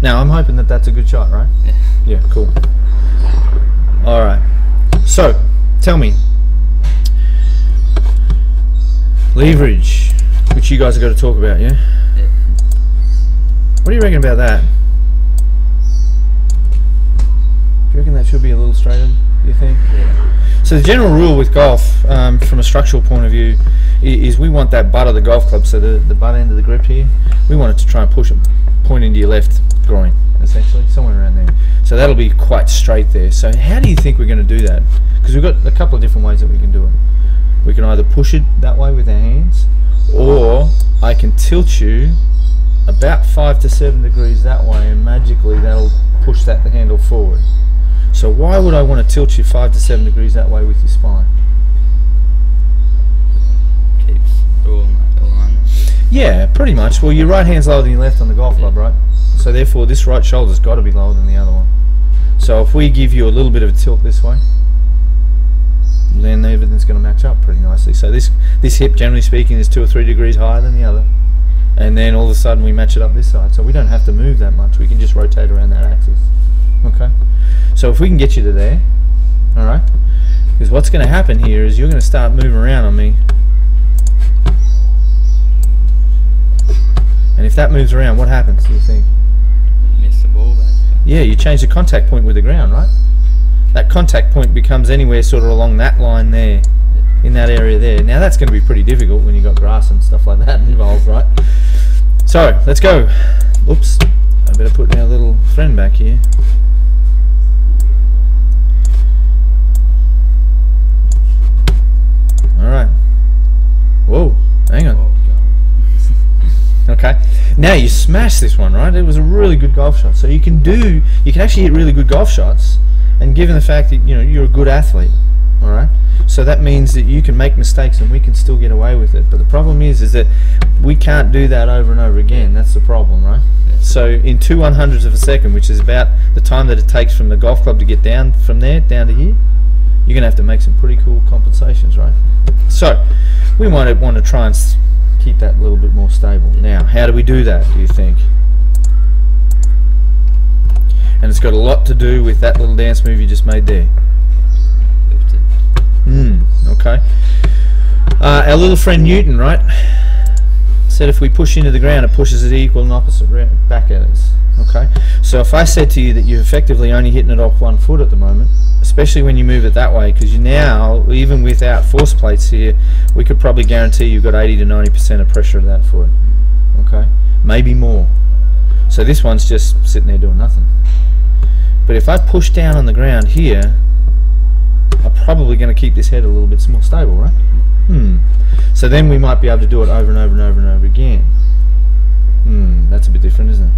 Now I'm hoping that that's a good shot, right? Yeah. Yeah, cool. All right. So, tell me, leverage, which you guys have got to talk about, yeah? Yeah. What do you reckon about that? Do you reckon that should be a little straighter, do you think? Yeah. So the general rule with golf, from a structural point of view, is we want that butt of the golf club, so the butt end of the grip here, we want it to try and push it, point into your left groin, essentially, somewhere around there. So that'll be quite straight there. So how do you think we're going to do that? Because we've got a couple of different ways that we can do it. We can either push it that way with our hands, or I can tilt you about 5 to 7 degrees that way, and magically that'll push the handle forward. So why would I want to tilt you 5 to 7 degrees that way with your spine? Keeps all alignment. Yeah, pretty much. Well, your right hand's lower than your left on the golf club, right? So therefore this right shoulder's got to be lower than the other one. So if we give you a little bit of a tilt this way, then everything's going to match up pretty nicely. So this hip, generally speaking, is 2 or 3 degrees higher than the other. And then all of a sudden we match it up this side. So we don't have to move that much. We can just rotate around that axis. Okay? So if we can get you to there, alright? Because what's going to happen here is you're going to start moving around on me. And if that moves around, what happens, do you think? Miss the ball, basically. Yeah, you change the contact point with the ground, right? That contact point becomes anywhere sort of along that line there, in that area there. Now that's going to be pretty difficult when you've got grass and stuff like that involved, right? So, let's go. Oops, I better put our little friend back here. Alright. Whoa, hang on. Oh, God. Okay. Now you smash this one, right? It was a really good golf shot. So you can actually hit really good golf shots, and given the fact that you're a good athlete, all right? So that means that you can make mistakes and we can still get away with it. But the problem is that we can't do that over and over again. That's the problem, right? Yeah. So in 2/100ths of a second, which is about the time that it takes from the golf club to get down from there down to here, you're going to have to make some pretty cool compensations, right? So we might want to try and keep that a little bit more stable. Now, how do we do that, do you think? And it's got a lot to do with that little dance move you just made there. Lifted. Okay. Our little friend Newton, right, said if we push into the ground, it pushes it equal and opposite back at us. Okay. So if I said to you that you're effectively only hitting it off 1 foot at the moment, especially when you move it that way, because you now, even without force plates here, we could probably guarantee you've got 80 to 90% of pressure of that foot. Okay. Maybe more. So this one's just sitting there doing nothing. But if I push down on the ground here, I'm probably going to keep this head a little bit more stable, right? So then we might be able to do it over and over and over and over again. That's a bit different, isn't it?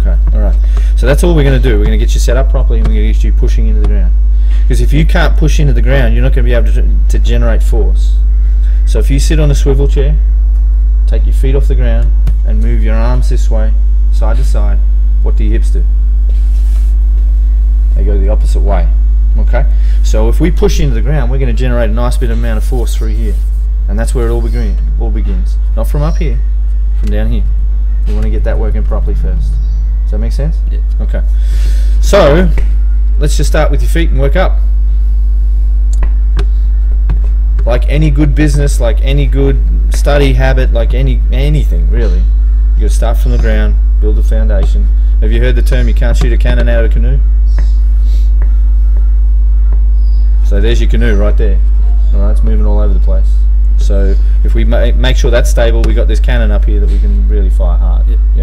Okay, alright. So that's all we're going to do. We're going to get you set up properly, and we're going to get you pushing into the ground. Because if you can't push into the ground, you're not going to be able to generate force. So if you sit on a swivel chair, take your feet off the ground, and move your arms this way, side to side, what do your hips do? They go the opposite way. Okay, so if we push into the ground, we're going to generate a nice bit of amount of force through here, and that's where it all begins. Not from up here, from down here. We want to get that working properly first. Does that make sense? Yeah. Okay. So let's just start with your feet and work up. Like any good business, like any good study habit, like anything really, you got to start from the ground, build a foundation. Have you heard the term "you can't shoot a cannon out of a canoe"? So there's your canoe right there. Alright, it's moving all over the place. So if we make sure that's stable, we got this cannon up here that we can really fire hard. Yep.